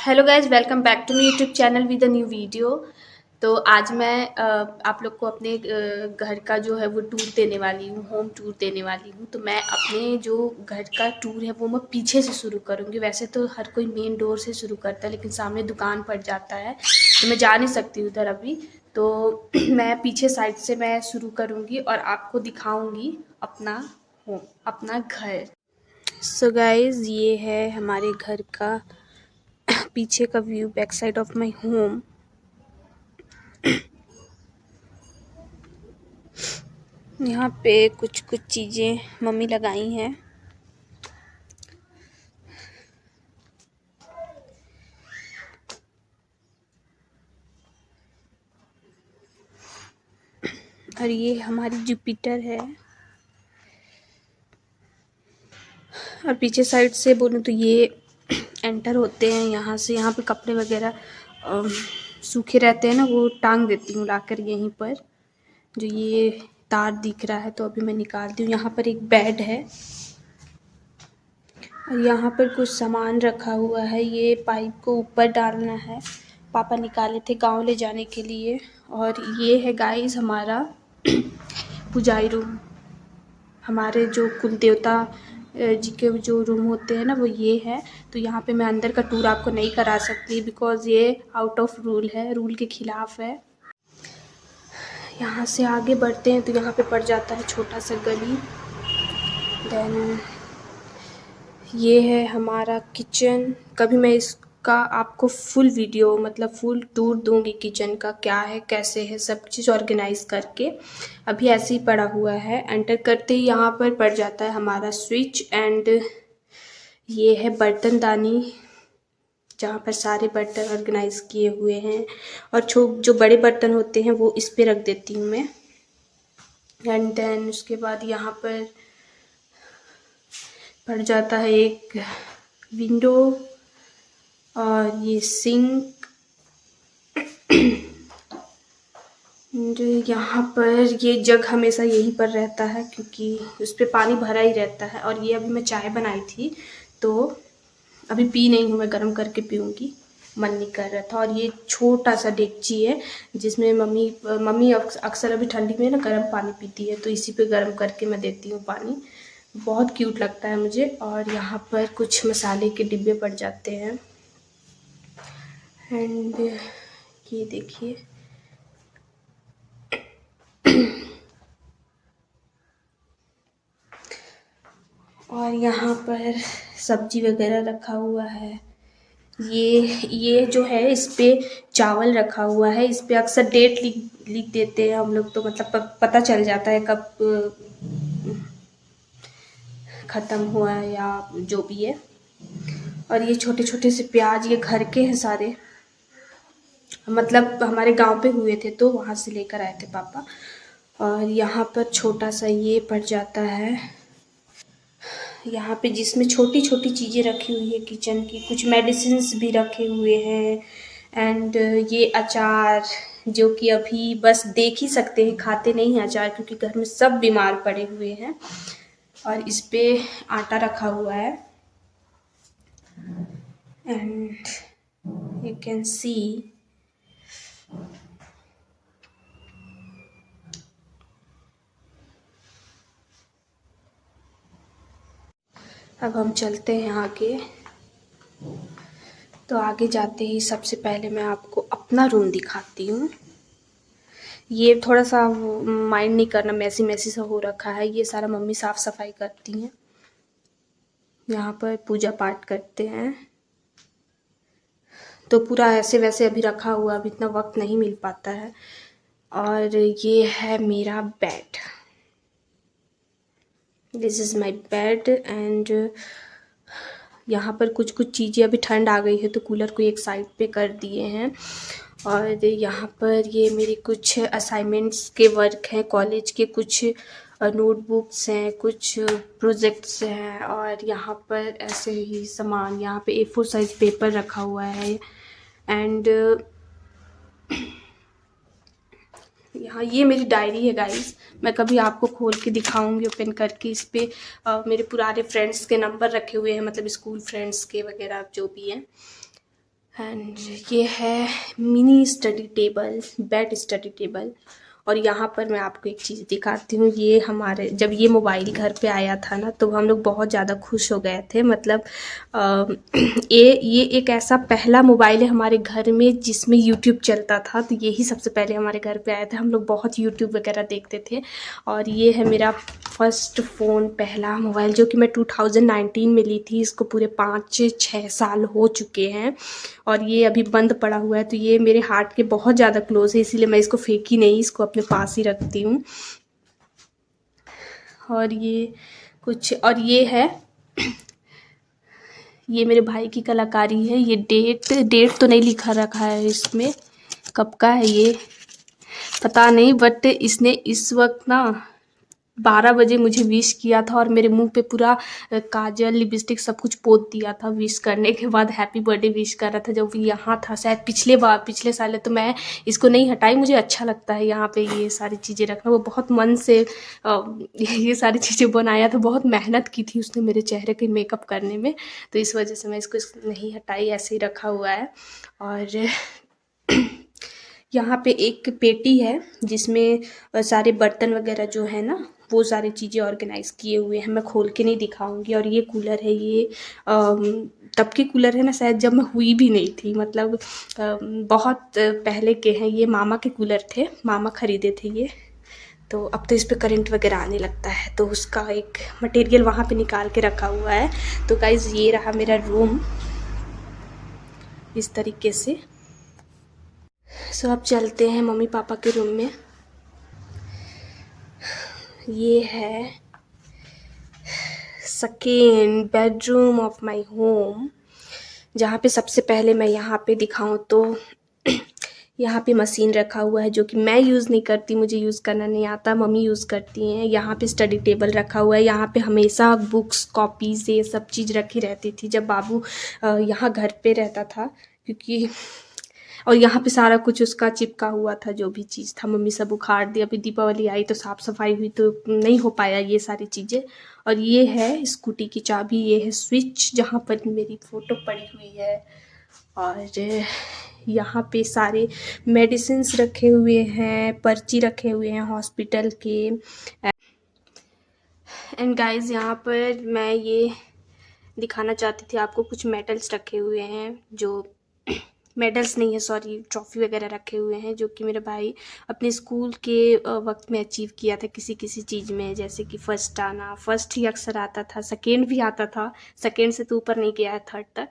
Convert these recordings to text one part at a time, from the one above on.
Hello guys, welcome back to my YouTube channel with a new video. तो आज मैं आप लोग को अपने घर का जो है वो टूर देने वाली हूँ, होम टूर देने वाली हूँ। तो मैं अपने जो घर का टूर है वो मैं पीछे से शुरू करूँगी। वैसे तो हर कोई मेन डोर से शुरू करता है, लेकिन सामने दुकान पड़ जाता है तो मैं जा नहीं सकती उधर अभी। तो मैं पीछे साइड से मैं शुरू करूँगी और आपको दिखाऊँगी अपना होम, अपना घर। सो गाइज, ये है हमारे घर का पीछे का view, back side of my home. यहाँ पे कुछ कुछ चीज़ें मम्मी लगाई हैं। और ये हमारी जुपिटर है। और पीछे साइड से बोलूँ तो ये एंटर होते हैं यहाँ से। यहाँ पे कपड़े वगैरह सूखे रहते हैं ना, वो टांग देती हूँ लाकर यहीं पर। जो ये तार दिख रहा है तो अभी मैं निकालती हूँ। यहाँ पर एक बेड है और यहाँ पर कुछ सामान रखा हुआ है। ये पाइप को ऊपर डालना है, पापा निकाले थे गांव ले जाने के लिए। और ये है गाइस हमारा पुजारी रूम। हमारे जो कुल देवता जी के जो रूम होते हैं ना, वो ये है। तो यहाँ पे मैं अंदर का टूर आपको नहीं करा सकती, बिकॉज़ ये आउट ऑफ रूल है, रूल के ख़िलाफ़ है। यहाँ से आगे बढ़ते हैं तो यहाँ पे पड़ जाता है छोटा सा गली। देन ये है हमारा किचन। कभी मैं इसका आपको फुल वीडियो, मतलब फुल टूर दूंगी किचन का, क्या है कैसे है सब चीज़ ऑर्गेनाइज करके। अभी ऐसे ही पड़ा हुआ है। एंटर करते ही यहाँ पर पड़ जाता है हमारा स्विच। एंड ये है बर्तनदानी, जहाँ पर सारे बर्तन ऑर्गेनाइज किए हुए हैं। और जो बड़े बर्तन होते हैं वो इस पे रख देती हूँ मैं। एंड देन उसके बाद यहाँ पर पड़ जाता है एक विंडो और ये सिंक। यहाँ पर ये जग हमेशा यहीं पर रहता है क्योंकि उस पर पानी भरा ही रहता है। और ये अभी मैं चाय बनाई थी तो अभी पी नहीं हूँ, मैं गर्म करके पीऊँगी, मन नहीं कर रहा था। और ये छोटा सा डेगची है जिसमें मम्मी अक्सर अभी ठंडी में ना गर्म पानी पीती है, तो इसी पे गर्म करके मैं देती हूँ पानी। बहुत क्यूट लगता है मुझे। और यहाँ पर कुछ मसाले के डिब्बे पड़ जाते हैं। एंड ये देखिए, और यहाँ पर सब्जी वगैरह रखा हुआ है। ये जो है इस पे चावल रखा हुआ है। इस पे अक्सर डेट लिख देते हैं हम लोग, तो मतलब पता चल जाता है कब ख़त्म हुआ है या जो भी है। और ये छोटे छोटे से प्याज, ये घर के हैं सारे, मतलब हमारे गांव पे हुए थे तो वहाँ से लेकर आए थे पापा। और यहाँ पर छोटा सा ये पड़ जाता है यहाँ पे, जिसमें छोटी छोटी चीज़ें रखी हुई है किचन की। कुछ मेडिसिन्स भी रखे हुए हैं। एंड ये अचार, जो कि अभी बस देख ही सकते हैं, खाते नहीं हैं अचार क्योंकि घर में सब बीमार पड़े हुए हैं। और इस पे आटा रखा हुआ है। एंड यू कैन सी अब हम चलते हैं आगे। तो आगे जाते ही सबसे पहले मैं आपको अपना रूम दिखाती हूँ। ये थोड़ा सा माइंड नहीं करना, मैसी मैसी सा हो रखा है। ये सारा मम्मी साफ़ सफाई करती हैं। यहाँ पर पूजा पाठ करते हैं तो पूरा ऐसे वैसे अभी रखा हुआ, अभी इतना वक्त नहीं मिल पाता है। और ये है मेरा bed, this is my bed. And यहाँ पर कुछ कुछ चीज़ें, अभी ठंड आ गई है तो कूलर को एक साइड पे कर दिए हैं। और यहाँ पर ये मेरे कुछ असाइनमेंट्स के वर्क हैं, कॉलेज के कुछ नोटबुक्स हैं, कुछ प्रोजेक्ट्स हैं। और यहाँ पर ऐसे ही सामान, यहाँ पे A4 साइज़ पेपर रखा हुआ है। एंड यहाँ ये मेरी डायरी है गाइस, मैं कभी आपको खोल के दिखाऊंगी ओपन करके। इस पे मेरे पुराने फ्रेंड्स के नंबर रखे हुए हैं, मतलब स्कूल फ्रेंड्स के वगैरह जो भी हैं। एंड ये है mini study table, bed study table. और यहाँ पर मैं आपको एक चीज़ दिखाती हूँ। ये हमारे जब ये मोबाइल घर पे आया था ना, तो हम लोग बहुत ज़्यादा खुश हो गए थे। मतलब ये एक ऐसा पहला मोबाइल है हमारे घर में जिसमें यूट्यूब चलता था, तो यही सबसे पहले हमारे घर पे आया था। हम लोग बहुत यूट्यूब वगैरह देखते थे। और ये है मेरा फर्स्ट फ़ोन, पहला मोबाइल, जो कि मैं 2019 में ली थी। इसको पूरे 5-6 साल हो चुके हैं और ये अभी बंद पड़ा हुआ है। तो ये मेरे हार्ट के बहुत ज़्यादा क्लोज है, इसीलिए मैं इसको फेंकी नहीं, इसको अपने पास ही रखती हूँ। और ये कुछ, और ये है, ये मेरे भाई की कलाकारी है। ये डेट तो नहीं लिखा रखा है इसमें, कब का है ये पता नहीं, बट इसने इस वक्त ना 12 बजे मुझे विश किया था और मेरे मुंह पे पूरा काजल, लिपस्टिक सब कुछ पोत दिया था। विश करने के बाद हैप्पी बर्थडे विश कर रहा था जब वो यहाँ था, शायद पिछले साल है। तो मैं इसको नहीं हटाई, मुझे अच्छा लगता है यहाँ पे ये सारी चीज़ें रखना। वो बहुत मन से ये सारी चीज़ें बनाया था, बहुत मेहनत की थी उसने मेरे चेहरे के मेकअप करने में, तो इस वजह से मैं इसको नहीं हटाई, ऐसे ही रखा हुआ है। और यहाँ पे एक पेटी है जिसमें सारे बर्तन वगैरह जो है ना, वो सारी चीज़ें ऑर्गेनाइज़ किए हुए हैं। मैं खोल के नहीं दिखाऊंगी। और ये कूलर है, ये तब के कूलर है ना, शायद जब मैं हुई भी नहीं थी, मतलब बहुत पहले के हैं। ये मामा के कूलर थे, मामा ख़रीदे थे ये। तो अब तो इस पर करंट वगैरह आने लगता है, तो उसका एक मटेरियल वहाँ पे निकाल के रखा हुआ है। तो गाइज़ ये रहा मेरा रूम इस तरीके से। सो अब चलते हैं मम्मी पापा के रूम में। ये है second bedroom of my home, जहाँ पे सबसे पहले मैं यहाँ पे दिखाऊँ तो यहाँ पे मशीन रखा हुआ है, जो कि मैं यूज़ नहीं करती, मुझे यूज़ करना नहीं आता, मम्मी यूज़ करती हैं। यहाँ पे स्टडी टेबल रखा हुआ है, यहाँ पे हमेशा बुक्स, कॉपीज़, ये सब चीज़ रखी रहती थी जब बाबू यहाँ घर पे रहता था, क्योंकि और यहाँ पे सारा कुछ उसका चिपका हुआ था, जो भी चीज़ था मम्मी सब उखाड़ दी। अभी दीपावली आई तो साफ़ सफाई हुई तो नहीं हो पाया ये सारी चीज़ें। और ये है स्कूटी की चाबी, ये है स्विच जहाँ पर मेरी फ़ोटो पड़ी हुई है। और यहाँ पे सारे मेडिसिन्स रखे हुए हैं, पर्ची रखे हुए हैं हॉस्पिटल के। एंड गाइस यहाँ पर मैं ये दिखाना चाहती थी आपको, कुछ मेडल्स रखे हुए हैं, जो मेडल्स नहीं है सॉरी, ट्रॉफ़ी वगैरह रखे हुए हैं, जो कि मेरे भाई अपने स्कूल के वक्त में अचीव किया था किसी किसी चीज़ में। जैसे कि फर्स्ट आना, फर्स्ट ही अक्सर आता था, सेकेंड भी आता था, सेकेंड से तो ऊपर नहीं गया है, थर्ड तक।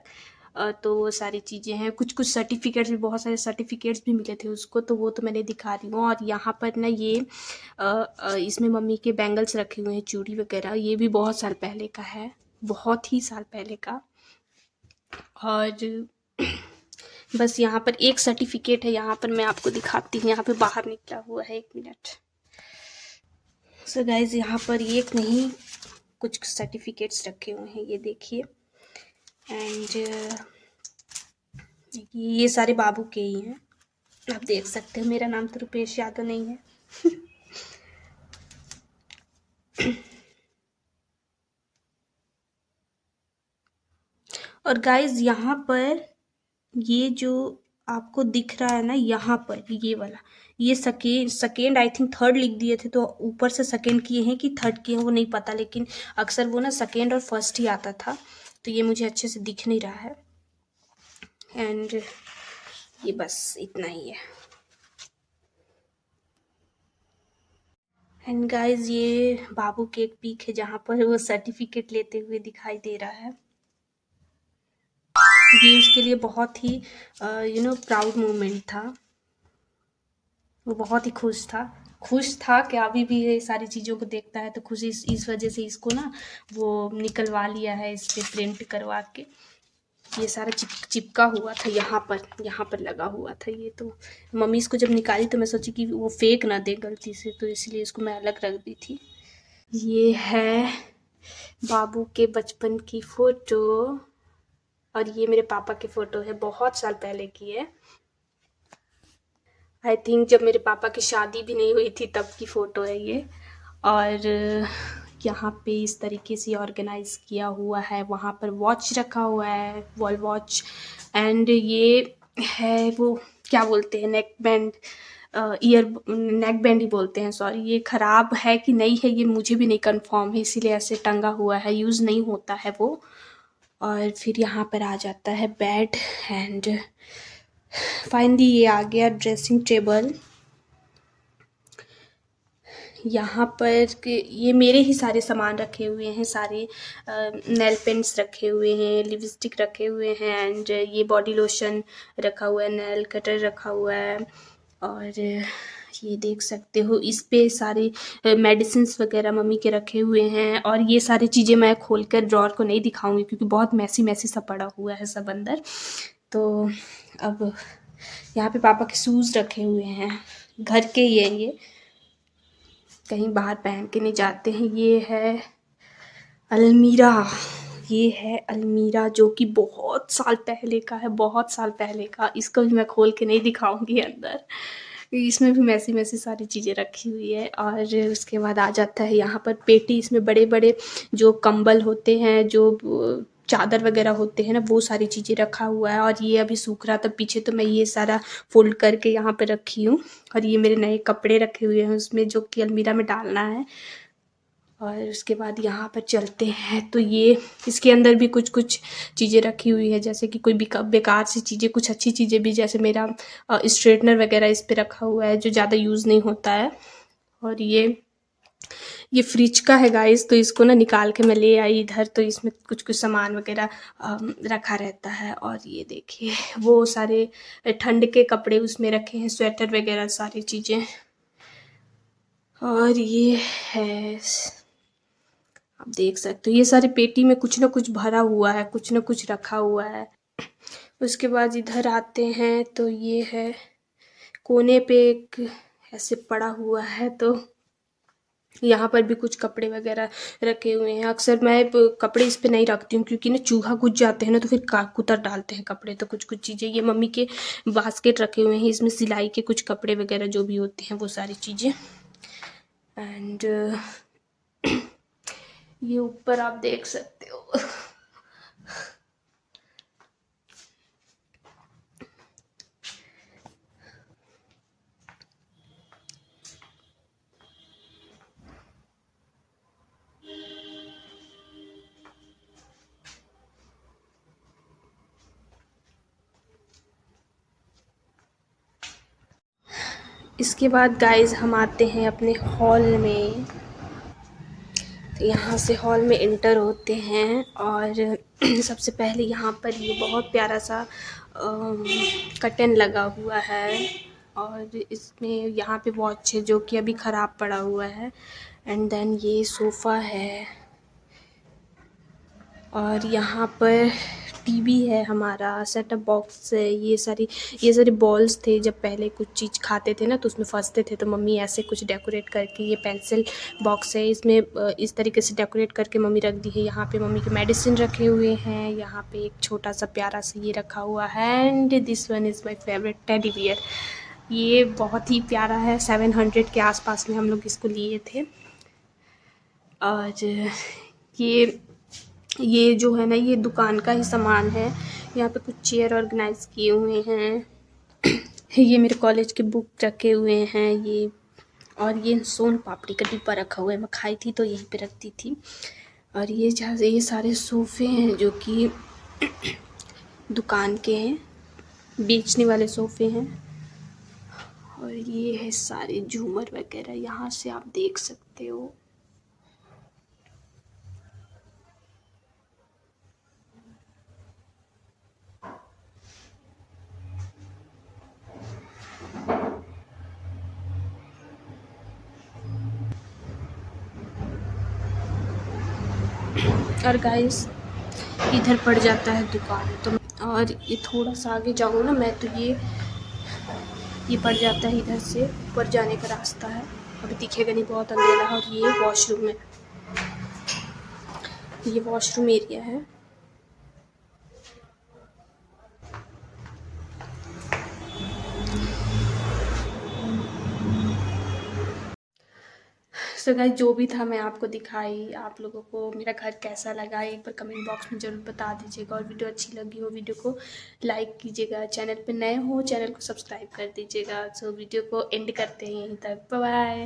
तो वो सारी चीज़ें हैं। कुछ सर्टिफिकेट्स भी, बहुत सारे सर्टिफिकेट्स भी मिले थे उसको, तो वो तो मैंने दिखा रही हूँ। और यहाँ पर ना ये इसमें मम्मी के बैंगल्स रखे हुए हैं, चूड़ी वगैरह, ये भी बहुत साल पहले का है, बहुत ही साल पहले का। और बस यहाँ पर एक सर्टिफिकेट है, यहाँ पर मैं आपको दिखाती हूँ, यहाँ पे बाहर निकला हुआ है, 1 मिनट। सो गाइज यहाँ पर एक नहीं, कुछ सर्टिफिकेट्स रखे हुए हैं, ये देखिए। एंड ये सारे बाबू के ही हैं, आप देख सकते हो। मेरा नाम तो रुपेश यादव नहीं है। और गाइज यहाँ पर ये जो आपको दिख रहा है ना, यहाँ पर ये वाला, ये सेकेंड आई थिंक थर्ड लिख दिए थे, तो ऊपर से सेकेंड किए हैं कि थर्ड किए हैं वो नहीं पता, लेकिन अक्सर वो ना सेकेंड और फर्स्ट ही आता था, तो ये मुझे अच्छे से दिख नहीं रहा है। एंड ये बस इतना ही है। एंड गाइज ये बाबू की एक पिक है जहाँ पर वो सर्टिफिकेट लेते हुए दिखाई दे रहा है। ये उसके लिए बहुत ही प्राउड मोमेंट था। वो बहुत ही खुश था कि अभी भी ये सारी चीज़ों को देखता है, तो खुशी इस वजह से इसको ना वो निकलवा लिया है, इस पर प्रिंट करवा के। ये सारा चिपका हुआ था, यहाँ पर लगा हुआ था ये। तो मम्मी इसको जब निकाली तो मैं सोची कि वो फेंक ना दे गलती से, तो इसलिए इसको मैं अलग रख दी थी। ये है बाबू के बचपन की फ़ोटो, और ये मेरे पापा की फ़ोटो है, बहुत साल पहले की है। आई थिंक जब मेरे पापा की शादी भी नहीं हुई थी तब की फ़ोटो है ये। और यहाँ पे इस तरीके से ऑर्गेनाइज किया हुआ है। वहाँ पर वॉच रखा हुआ है, वॉल वॉच। एंड ये है वो क्या बोलते हैं, नेक बैंड, नेक बैंड ही बोलते हैं, सॉरी। ये ख़राब है कि नहीं है ये मुझे भी नहीं कंफर्म है, इसीलिए ऐसे टंगा हुआ है, यूज़ नहीं होता है वो। और फिर यहाँ पर आ जाता है बेड। एंड फाइनली ये आ गया ड्रेसिंग टेबल। यहाँ पर ये मेरे ही सारे सामान रखे हुए हैं, सारे नेल पेंट्स रखे हुए हैं, लिपस्टिक रखे हुए हैं, एंड ये बॉडी लोशन रखा हुआ है, नेल कटर रखा हुआ है। और ये देख सकते हो इस पे सारे मेडिसिन्स वगैरह मम्मी के रखे हुए हैं। और ये सारी चीज़ें मैं खोलकर ड्रॉर को नहीं दिखाऊंगी क्योंकि बहुत मैसी मैसी सा पड़ा हुआ है सब अंदर। तो अब यहाँ पे पापा के शूज़ रखे हुए हैं, घर के ही हैं, ये कहीं बाहर पहन के नहीं जाते हैं। ये है अलमीरा, ये है अलमीरा जो कि बहुत साल पहले का है, बहुत साल पहले का। इसको भी मैं खोल के नहीं दिखाऊंगी अंदर, इसमें भी मैसी मैसी सारी चीज़ें रखी हुई है। और उसके बाद आ जाता है यहाँ पर पेटी, इसमें बड़े बड़े जो कंबल होते हैं, जो चादर वगैरह होते हैं ना, वो सारी चीज़ें रखा हुआ है। और ये अभी सूख रहा था पीछे, तो मैं ये सारा फोल्ड करके यहाँ पे रखी हूँ। और ये मेरे नए कपड़े रखे हुए हैं उसमें, जो कि अलमीरा में डालना है। और उसके बाद यहाँ पर चलते हैं तो ये इसके अंदर भी कुछ कुछ चीज़ें रखी हुई है, जैसे कि कोई बेकार सी चीज़ें, कुछ अच्छी चीज़ें भी, जैसे मेरा स्ट्रेटनर वगैरह इस पे रखा हुआ है जो ज़्यादा यूज़ नहीं होता है। और ये फ्रिज का है गाइस, तो इसको ना निकाल के मैं ले आई इधर, तो इसमें कुछ कुछ सामान वगैरह रखा रहता है। और ये देखिए वो सारे ठंड के कपड़े उसमें रखे हैं, स्वेटर वगैरह सारी चीज़ें। और ये है, आप देख सकते हो ये सारे पेटी में कुछ ना कुछ भरा हुआ है, कुछ ना कुछ रखा हुआ है। उसके बाद इधर आते हैं तो ये है कोने पे एक ऐसे पड़ा हुआ है, तो यहाँ पर भी कुछ कपड़े वगैरह रखे हुए हैं। अक्सर मैं कपड़े इस पे नहीं रखती हूँ क्योंकि ना चूहा घुस जाते हैं ना, तो फिर कुतर डालते हैं कपड़े। तो कुछ कुछ चीज़ें, ये मम्मी के बास्केट रखे हुए हैं, इसमें सिलाई के कुछ कपड़े वगैरह जो भी होते हैं वो सारी चीज़ें। एंड ये ऊपर आप देख सकते हो इसके बाद गाइस हम आते हैं अपने हॉल में। तो यहाँ से हॉल में इंटर होते हैं और सबसे पहले यहाँ पर ये बहुत प्यारा सा कर्टन लगा हुआ है। और इसमें यहाँ पे वॉच है जो कि अभी ख़राब पड़ा हुआ है। एंड देन ये सोफ़ा है और यहाँ पर टीवी है, हमारा सेटअप बॉक्स है। ये सारी बॉल्स थे, जब पहले कुछ चीज़ खाते थे ना तो उसमें फंसते थे, तो मम्मी ऐसे कुछ डेकोरेट करके, ये पेंसिल बॉक्स है, इसमें इस तरीके से डेकोरेट करके मम्मी रख दी है। यहाँ पे मम्मी के मेडिसिन रखे हुए हैं। यहाँ पे एक छोटा सा प्यारा सा ये रखा हुआ है। And this one is my favourite teddy bear. ये बहुत ही प्यारा है, 700 के आसपास में हम लोग इसको लिए थे। और ये जो है ना, ये दुकान का ही सामान है। यहाँ पे कुछ चेयर ऑर्गेनाइज किए हुए हैं। ये मेरे कॉलेज के बुक रखे हुए हैं ये। और ये सोन पापड़ी का डिब्बा रखा हुआ है, मैं खाई थी तो यहीं पे रखती थी। और ये जहाँ से ये सारे सोफ़े हैं जो कि दुकान के हैं, बेचने वाले सोफ़े हैं। और ये है सारे झूमर वगैरह, यहाँ से आप देख सकते हो। और गाइस इधर पड़ जाता है दुकान, तो और ये थोड़ा सा आगे जाऊँ ना मैं तो ये पड़ जाता है, इधर से ऊपर जाने का रास्ता है। अभी दिखेगा नहीं, बहुत अंधेरा है। और ये वॉशरूम है, ये वॉशरूम एरिया है। सो गाइस जो भी था मैं आपको दिखाई। आप लोगों को मेरा घर कैसा लगा एक बार कमेंट बॉक्स में ज़रूर बता दीजिएगा, और वीडियो अच्छी लगी हो वीडियो को लाइक कीजिएगा, चैनल पे नए हो चैनल को सब्सक्राइब कर दीजिएगा। सो वीडियो को एंड करते हैं यहीं तक। Bye bye.